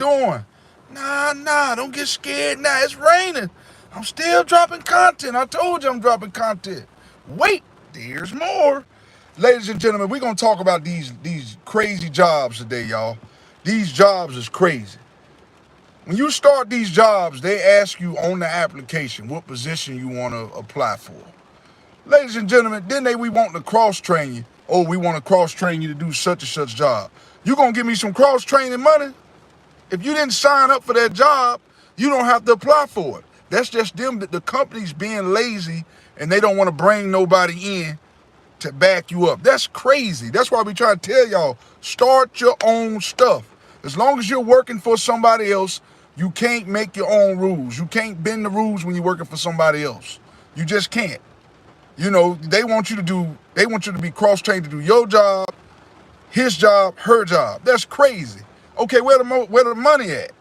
doing? Nah, don't get scared. Nah, it's raining. I'm still dropping content. I told you I'm dropping content. Wait, there's more. Ladies and gentlemen, we're gonna talk about these crazy jobs today, y'all. These jobs is crazy. When you start these jobs, they ask you on the application what position you want to apply for. Ladies and gentlemen, then we want to cross train you. Oh, we want to cross train you to do such and such job. You gonna give me some cross training money? If you didn't sign up for that job, you don't have to apply for it. That's just them, the companies being lazy and they don't want to bring nobody in to back you up. That's crazy. That's why we try to tell y'all, start your own stuff. As long as you're working for somebody else, you can't make your own rules. You can't bend the rules when you're working for somebody else. You just can't. You know, they want you to be cross-trained to do your job, his job, her job. That's crazy. Okay, where the money at?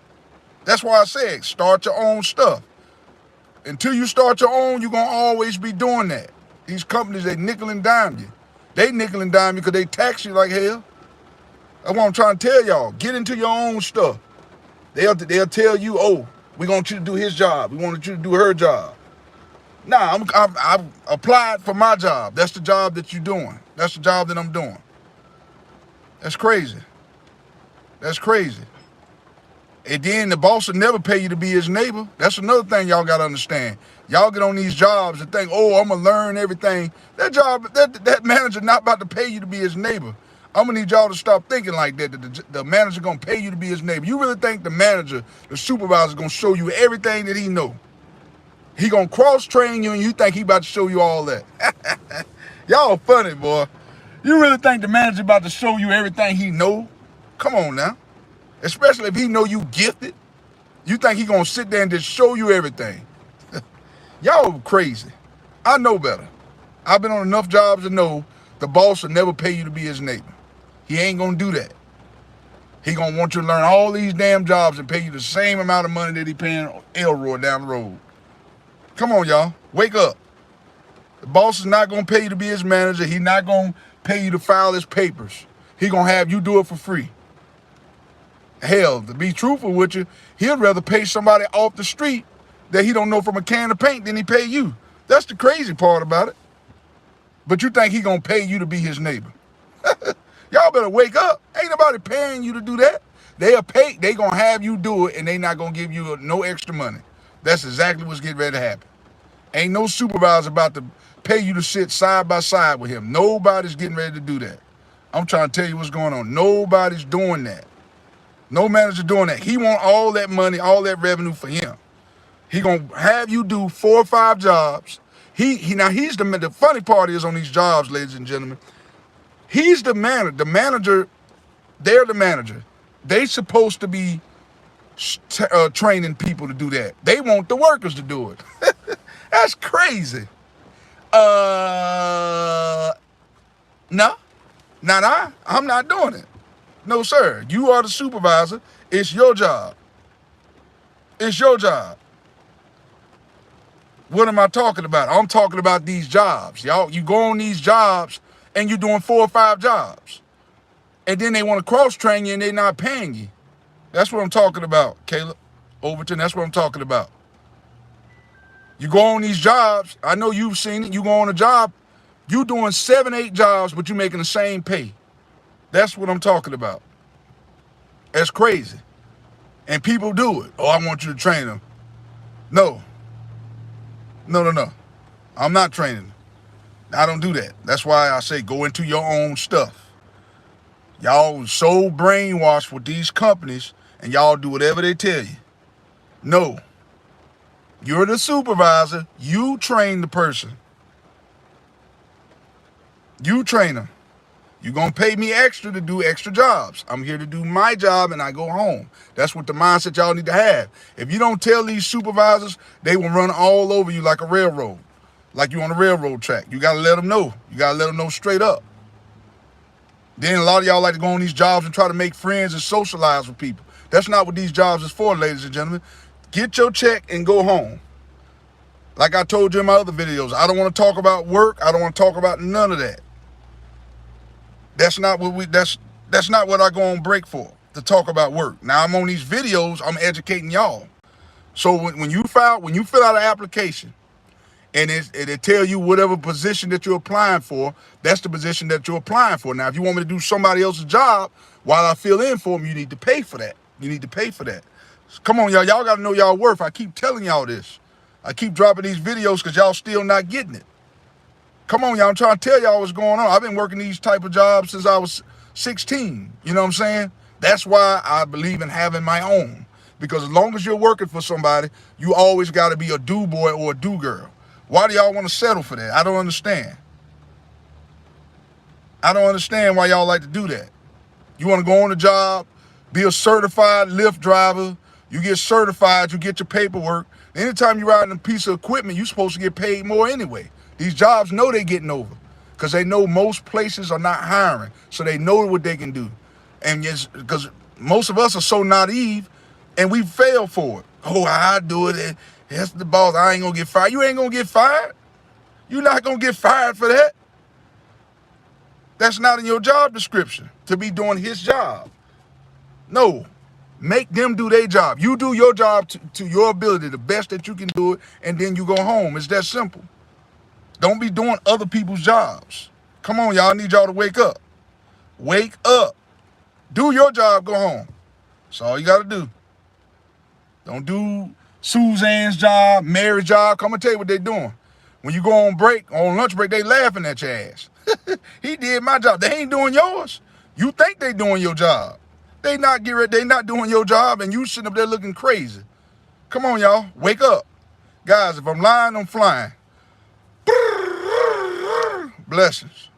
That's why I said start your own stuff. Until you start your own, you're gonna always be doing that. These companies, they nickel and dime you. They nickel and dime you because they tax you like hell. That's what I'm trying to tell y'all. Get into your own stuff. They'll tell you, oh, we want you to do his job. We want you to do her job. Nah, I've applied for my job. That's the job that you're doing. That's the job that I'm doing. That's crazy. That's crazy. And then the boss will never pay you to be his neighbor. That's another thing y'all got to understand. Y'all get on these jobs and think, oh, I'm going to learn everything. That manager not about to pay you to be his neighbor. I'm going to need y'all to stop thinking like that the manager going to pay you to be his neighbor. You really think the manager, the supervisor, going to show you everything that he know? He going to cross-train you and you think he about to show you all that. Y'all funny, boy. You really think the manager about to show you everything he know? Come on now. Especially if he know you gifted. You think he gonna sit there and just show you everything. Y'all crazy. I know better. I've been on enough jobs to know the boss will never pay you to be his neighbor. He ain't gonna do that. He gonna want you to learn all these damn jobs and pay you the same amount of money that he paying Elroy down the road. Come on, y'all. Wake up. The boss is not gonna pay you to be his manager. He not gonna pay you to file his papers. He gonna have you do it for free. Hell, to be truthful with you, he'd rather pay somebody off the street that he don't know from a can of paint than he pay you. That's the crazy part about it. But you think he gonna pay you to be his neighbor? Y'all better wake up. Ain't nobody paying you to do that. They gonna have you do it and they not gonna give you no extra money. That's exactly what's getting ready to happen. Ain't no supervisor about to pay you to sit side by side with him. Nobody's getting ready to do that. I'm trying to tell you what's going on. Nobody's doing that. No manager doing that. He want all that money, all that revenue for him. He gonna have you do 4 or 5 jobs. The funny part is on these jobs, ladies and gentlemen, he's the manager. The manager, they're the manager. They supposed to be training people to do that. They want the workers to do it. That's crazy. No, not I. I'm not doing it. No, sir. You are the supervisor. It's your job. It's your job. What am I talking about? I'm talking about these jobs. Y'all, you go on these jobs and you're doing 4 or 5 jobs. And then they want to cross-train you and they're not paying you. That's what I'm talking about, Caleb Overton. That's what I'm talking about. You go on these jobs. I know you've seen it. You go on a job. You doing 7, 8 jobs, but you're making the same pay. That's what I'm talking about. That's crazy. And people do it. Oh, I want you to train them. No. I'm not training. I don't do that. That's why I say go into your own stuff. Y'all so brainwashed with these companies and y'all do whatever they tell you. No. You're the supervisor. You train the person. You train them. You're going to pay me extra to do extra jobs. I'm here to do my job and I go home. That's what the mindset y'all need to have. If you don't tell these supervisors, they will run all over you like a railroad, like you on a railroad track. You got to let them know. You got to let them know straight up. Then a lot of y'all like to go on these jobs and try to make friends and socialize with people. That's not what these jobs is for, ladies and gentlemen. Get your check and go home. Like I told you in my other videos, I don't want to talk about work. I don't want to talk about none of that. That's not what I go on break for. to talk about work. Now I'm on these videos, I'm educating y'all. So when you fill out an application and it tell you whatever position that you're applying for, that's the position that you're applying for. Now, if you want me to do somebody else's job while I fill in for them, you need to pay for that. You need to pay for that. Come on, y'all. Y'all got to know y'all worth. I keep telling y'all this. I keep dropping these videos because y'all still not getting it. Come on, y'all. I'm trying to tell y'all what's going on. I've been working these type of jobs since I was 16. You know what I'm saying? That's why I believe in having my own. Because as long as you're working for somebody, you always got to be a do boy or a do girl. Why do y'all want to settle for that? I don't understand. I don't understand why y'all like to do that. You want to go on the job, be a certified Lyft driver. You get certified, you get your paperwork. Anytime you're riding a piece of equipment, you're supposed to get paid more anyway. These jobs know they're getting over because they know most places are not hiring. So they know what they can do. And yes, because most of us are so naive and we fail for it. Oh, I do it. That's the boss. I ain't going to get fired. You ain't going to get fired. You're not going to get fired for that. That's not in your job description to be doing his job. No, make them do their job. You do your job to your ability, the best that you can do it, and then you go home. It's that simple. Don't be doing other people's jobs. Come on, y'all. I need y'all to wake up. Wake up. Do your job, go home. That's all you got to do. Don't do Suzanne's job, Mary's job. Come and tell you what they're doing. When you go on break, on lunch break, they laughing at your ass. He did my job. They ain't doing yours. You think they doing your job. They not doing your job, and you sitting up there looking crazy. Come on, y'all. Wake up. Guys, if I'm lying, I'm flying. Blessings.